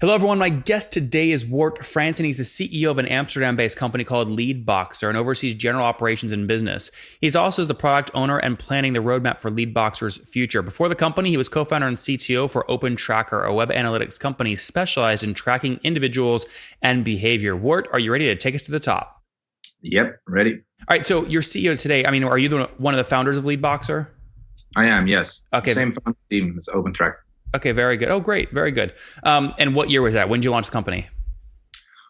Hello, everyone. My guest today is Wart Fransen. He's the CEO of an Amsterdam-based company called LeadBoxer and oversees general operations and business. He's also the product owner and planning the roadmap for LeadBoxer's future. Before the company, he was co-founder and CTO for Opentracker, a web analytics company specialized in tracking individuals and behavior. Wart, are you ready to take us to the top? Yep, ready. All right, so you're CEO today. Are you one of the founders of LeadBoxer? I am, yes. Okay. Same founding team as Opentracker. Okay, very good. Oh, great. Very good. And what year was that? When did you launch the company?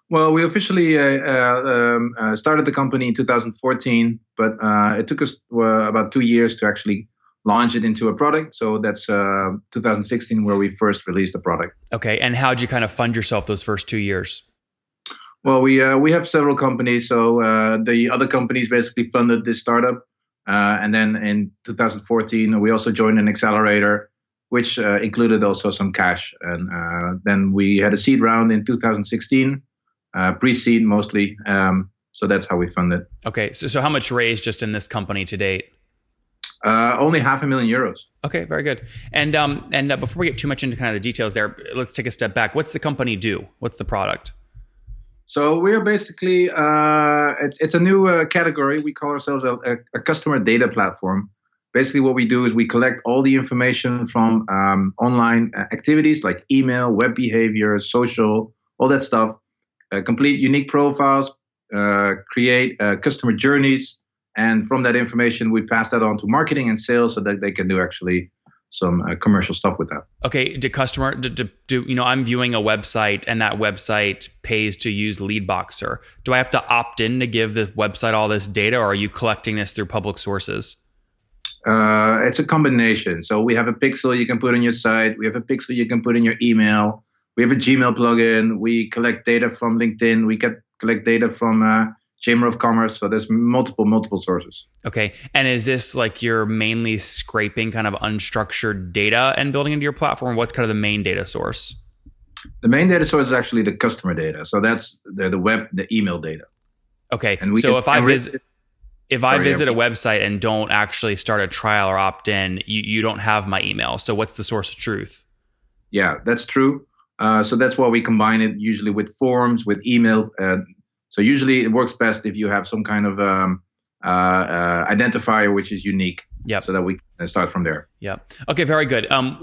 Well, we officially started the company in 2014, but it took us about 2 years to actually launch it into a product. So that's 2016 where we first released the product. Okay, and how'd you kind of fund yourself those first 2 years? Well, we have several companies. So the other companies basically funded this startup. And then in 2014, we also joined an accelerator, which included also some cash. And then we had a seed round in 2016, pre-seed mostly. So that's how we funded. Okay, so how much raised just in this company to date? Only €500,000. Okay, very good. And before we get too much into kind of the details there, let's take a step back. What's the company do? What's the product? So we're basically, it's a new category. We call ourselves a customer data platform. Basically, what we do is we collect all the information from online activities like email, web behavior, social, all that stuff, complete unique profiles, create customer journeys. And from that information, we pass that on to marketing and sales so that they can do actually some commercial stuff with that. Okay, I'm viewing a website and that website pays to use LeadBoxer. Do I have to opt in to give the website all this data, or are you collecting this through public sources? It's a combination. So we have a pixel you can put on your site. We have a pixel you can put in your email. We have a Gmail plugin. We collect data from LinkedIn. We collect data from Chamber of Commerce. So there's multiple sources. Okay. And is this like you're mainly scraping kind of unstructured data and building into your platform? What's kind of the main data source? The main data source is actually the customer data. So that's the web, the email data. Okay. And so if I visit a website and don't actually start a trial or opt in, you don't have my email. So what's the source of truth? Yeah, that's true. So that's why we combine it usually with forms, with email. So usually it works best if you have some kind of identifier which is unique. Yep. So that we can start from there. Yeah. Okay, very good. I'm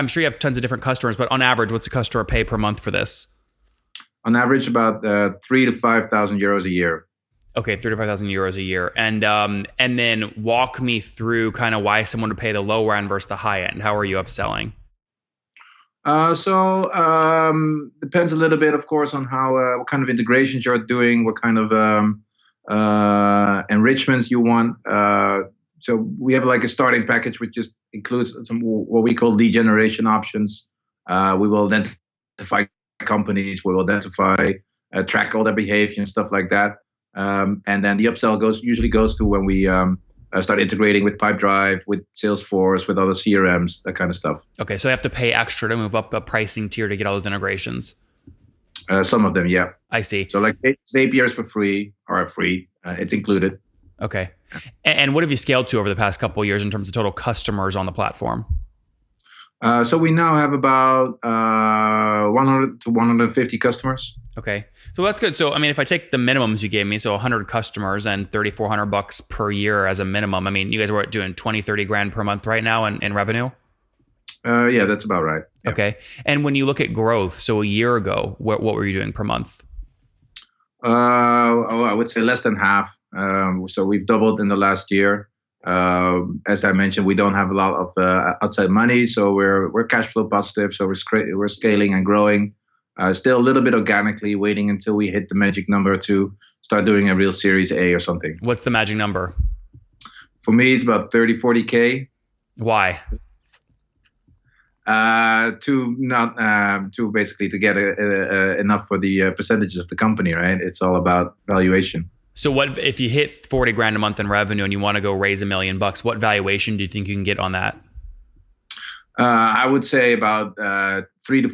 sure you have tons of different customers, but on average, what's a customer pay per month for this? On average, about 3,000 to 5,000 euros a year. Okay, 35,000 euros a year. And then walk me through kind of why someone would pay the lower end versus the high end. How are you upselling? Depends a little bit, of course, on how what kind of integrations you're doing, what kind of enrichments you want. So we have like a starting package which just includes some what we call lead generation options. We will identify companies, we will track all their behavior and stuff like that. And then the upsell usually goes to when we start integrating with Pipedrive, with Salesforce, with other CRMs, that kind of stuff. Okay, so they have to pay extra to move up a pricing tier to get all those integrations. Some of them, yeah. I see. So like Zapier is for free, or free. It's included. Okay. And what have you scaled to over the past couple of years in terms of total customers on the platform? So we now have about 100 to 150 customers. Okay. So that's good. So, if I take the minimums you gave me, so 100 customers and $3,400 per year as a minimum, you guys were doing 20, 30 grand per month right now in revenue? Yeah, that's about right. Yeah. Okay. And when you look at growth, so a year ago, what were you doing per month? I would say less than half. So we've doubled in the last year. As I mentioned, we don't have a lot of outside money, so we're cash flow positive. So we're scaling and growing. Still a little bit organically, waiting until we hit the magic number to start doing a real Series A or something. What's the magic number? For me, it's about 30, 40K. Why? To basically to get enough for the percentages of the company, right? It's all about valuation. So what if you hit 40 grand a month in revenue and you want to go raise $1 million? What valuation do you think you can get on that? I would say about 3 to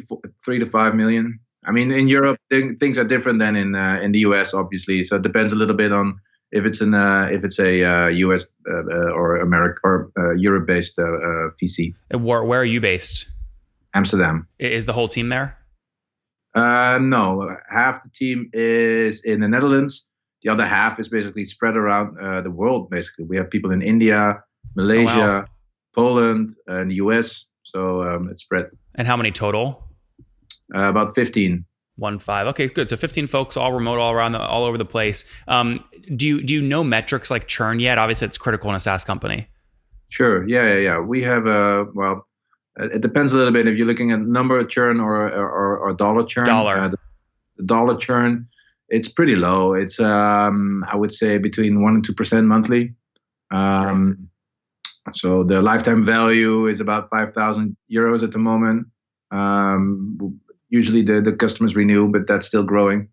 5 million. In Europe, things are different than in the US, obviously. So it depends a little bit on if it's a US or America or Europe-based VC. Where are you based? Amsterdam. Is the whole team there? No, half the team is in the Netherlands. The other half is basically spread around the world. Basically, we have people in India, Oh, wow. Malaysia, Poland, and the US. So it's spread. And how many total? About 15. 1 5. Okay, good. So 15 folks, all remote, all around, all over the place. Do you know metrics like churn yet? Obviously, it's critical in a SaaS company. Sure. Yeah. We have well, it depends a little bit if you're looking at number of churn or dollar churn. Dollar. The dollar churn, it's pretty low. It's I would say between 1% and 2% monthly. So the lifetime value is about 5,000 euros at the moment. Usually the customers renew, but that's still growing.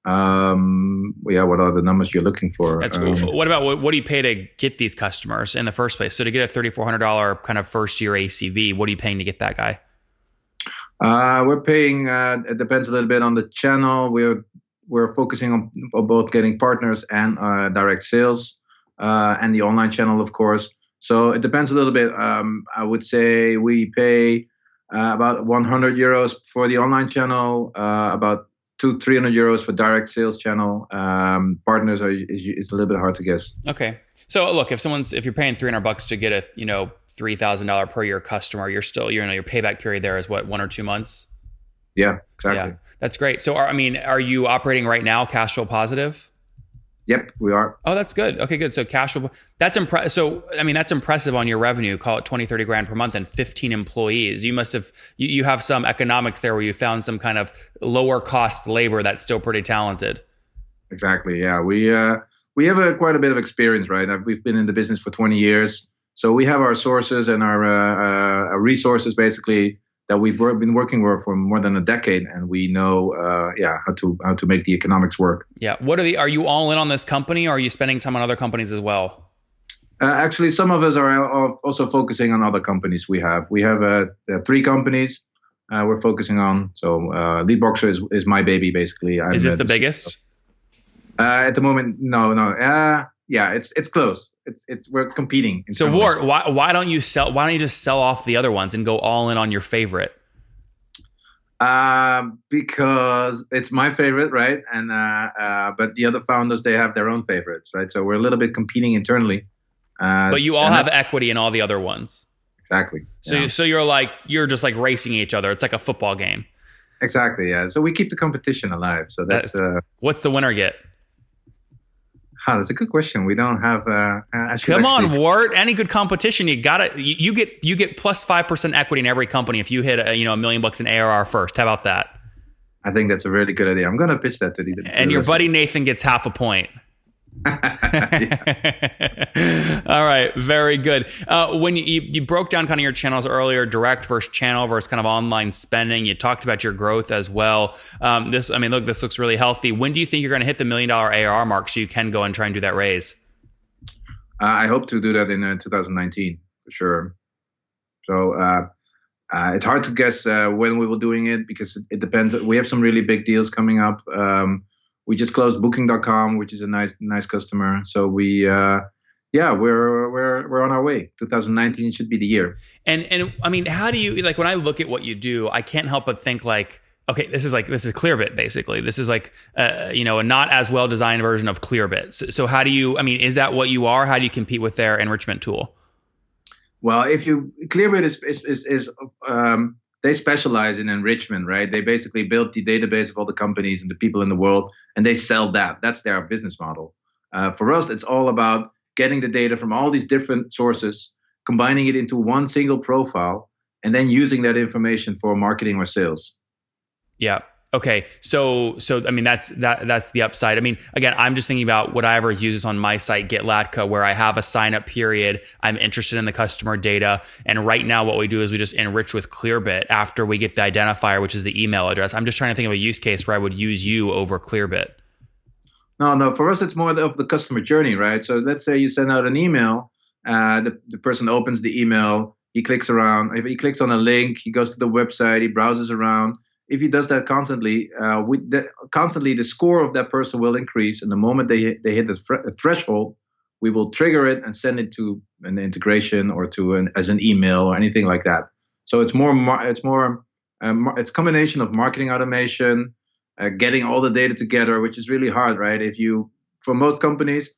Yeah, what are the numbers you're looking for? That's cool. What about what do you pay to get these customers in the first place? So to get a $3,400 kind of first year ACV, what are you paying to get that guy? We're paying. It depends a little bit on the channel. We're focusing on both getting partners and direct sales, and the online channel, of course. So it depends a little bit. I would say we pay about 100 euros for the online channel, about 200-300 euros for direct sales channel. Partners is a little bit hard to guess. Okay. So look, if you're paying $300 to get a $3,000 per year customer, your payback period there is what, 1 or 2 months? Yeah, exactly. Yeah, that's great. So are you operating right now cash flow positive? Yep, we are. Oh, that's good. Okay, good. So cash flow, that's impressive. So, that's impressive on your revenue, call it 20, 30 grand per month and 15 employees. You must have, you have some economics there where you found some kind of lower cost labor that's still pretty talented. Exactly. Yeah. We have quite a bit of experience, right? We've been in the business for 20 years. So we have our sources and our resources basically that we've been working with for more than a decade, and we know, how to make the economics work. Yeah. Are you all in on this company, or are you spending time on other companies as well? Actually, some of us are also focusing on other companies. We have 3 companies we're focusing on. So LeadBoxer is my baby, basically. Is this the biggest? At the moment, no. Yeah, it's close. We're competing. So Wart, why don't you just sell off the other ones and go all in on your favorite? Because it's my favorite, right? And but the other founders, they have their own favorites, right? So we're a little bit competing internally. But you all have equity in all the other ones. Exactly. So you're just like racing each other. It's like a football game. Exactly. Yeah. So we keep the competition alive. So that's what's the winner get? That's a good question. We don't have. Come on, Wart. Any good competition, you get plus 5% equity in every company if you hit $1 million in ARR first. How about that? I think that's a really good idea. I'm going to pitch that to the. And your buddy Nathan gets half a point. All right, very good. When you broke down kind of your channels earlier, direct versus channel versus kind of online spending, you talked about your growth as well. This looks really healthy. When do you think you're going to hit the $1 million ARR mark so you can go and try and do that raise? I hope to do that in 2019 for sure. So it's hard to guess when we will doing it because it depends. We have some really big deals coming up. We just closed Booking.com, which is a nice customer. So we're on our way. 2019 should be the year. And how do you when I look at what you do, I can't help but think okay, this is Clearbit basically. This is a not as well designed version of Clearbit. So how do you? Is that what you are? How do you compete with their enrichment tool? Well, Clearbit is they specialize in enrichment, right? They basically built the database of all the companies and the people in the world, and they sell that. That's their business model. For us, it's all about getting the data from all these different sources, combining it into one single profile, and then using that information for marketing or sales. Yeah. Okay. So that's the upside. Again, I'm just thinking about would I ever use this on my site, Get Latka, where I have a sign up period. I'm interested in the customer data. And right now what we do is we just enrich with Clearbit after we get the identifier, which is the email address. I'm just trying to think of a use case where I would use you over Clearbit. No, for us, it's more of the customer journey, right? So let's say you send out an email, the person opens the email, he clicks around. If he clicks on a link, he goes to the website, he browses around. If he does that constantly, the score of that person will increase. And the moment they hit the threshold, we will trigger it and send it to an integration or as an email or anything like that. So it's more it's a combination of marketing automation, getting all the data together, which is really hard, right? For most companies,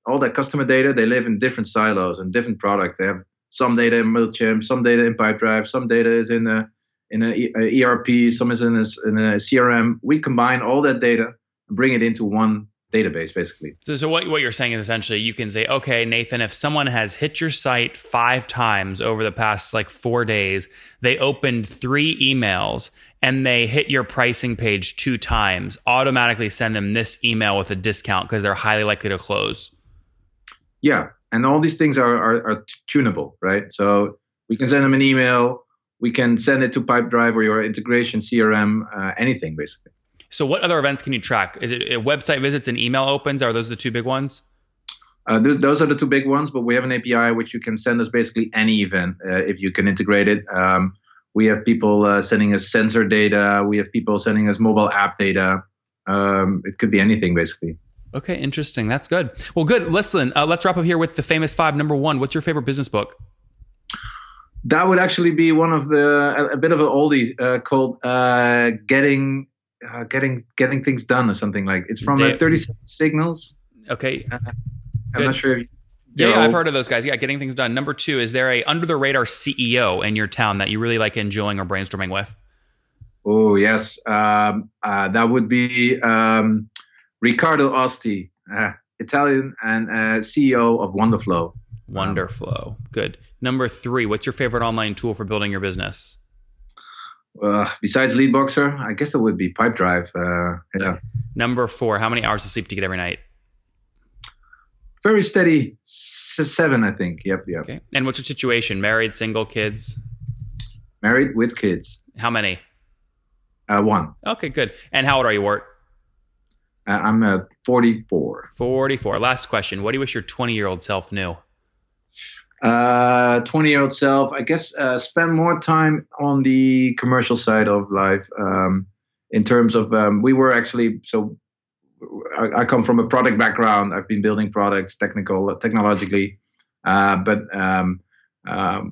all that customer data, they live in different silos and different products. They have some data in Mailchimp, some data in Pipedrive, some data is in a ERP, some is in a CRM. We combine all that data and bring it into one database, basically. So what you're saying is essentially you can say, okay, Nathan, if someone has hit your site 5 times over the past 4 days, they opened 3 emails, and they hit your pricing page 2 times, automatically send them this email with a discount because they're highly likely to close. Yeah, and all these things are tunable, right? So we can send them an email, we can send it to Pipedrive or your integration CRM, anything basically. So what other events can you track? Is it website visits and email opens? Are those the 2 big ones? Those are the 2 big ones, but we have an API which you can send us basically any event if you can integrate it. We have people sending us sensor data. We have people sending us mobile app data. It could be anything basically. Okay, interesting. That's good. Well, good. Let's wrap up here with the famous 5. Number 1, what's your favorite business book? That would actually be one of a bit of an oldie called Getting Things Done or something like. It's from 37 Signals. Okay. I'm not sure if yeah, I've heard of those guys. Yeah, Getting Things Done. Number 2, is there a under the radar CEO in your town that you really like enjoying or brainstorming with? Oh yes, that would be Riccardo Osti, Italian and CEO of Wonderflow. Wonderflow. Good. Number 3, what's your favorite online tool for building your business? Besides LeadBoxer, I guess it would be Pipedrive. Yeah. Number 4, how many hours of sleep do you get every night? Very steady, 7, I think. Yep. Okay. And what's your situation? Married, single, kids? Married with kids. How many? 1. Okay, good. And how old are you, Wart? I'm 44. 44. Last question. What do you wish your 20-year-old self knew? 20-year-old self, I guess, spend more time on the commercial side of life. In terms of, we were actually, so I come from a product background. I've been building products technologically. But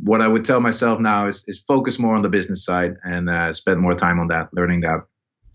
what I would tell myself now is focus more on the business side and spend more time on that, learning that.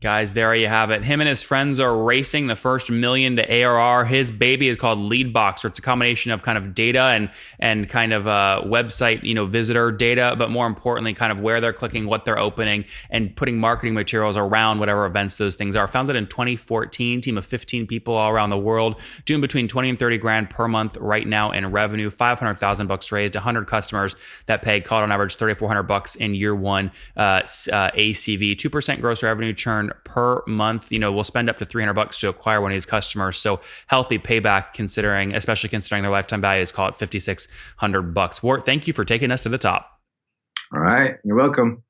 Guys, there you have it. Him and his friends are racing the first million to ARR. His baby is called LeadBoxer. It's a combination of kind of data and kind of website, visitor data, but more importantly, kind of where they're clicking, what they're opening, and putting marketing materials around whatever events those things are. Founded in 2014, team of 15 people all around the world, doing between 20 and 30 grand per month right now in revenue, $500,000 raised, 100 customers that pay, call it on average $3,400 in year 1 ACV, 2% gross revenue churn per month. We'll spend up to $300 to acquire one of these customers. So healthy payback, especially considering their lifetime value is, call it $5,600. Wart, thank you for taking us to the top. All right. You're welcome.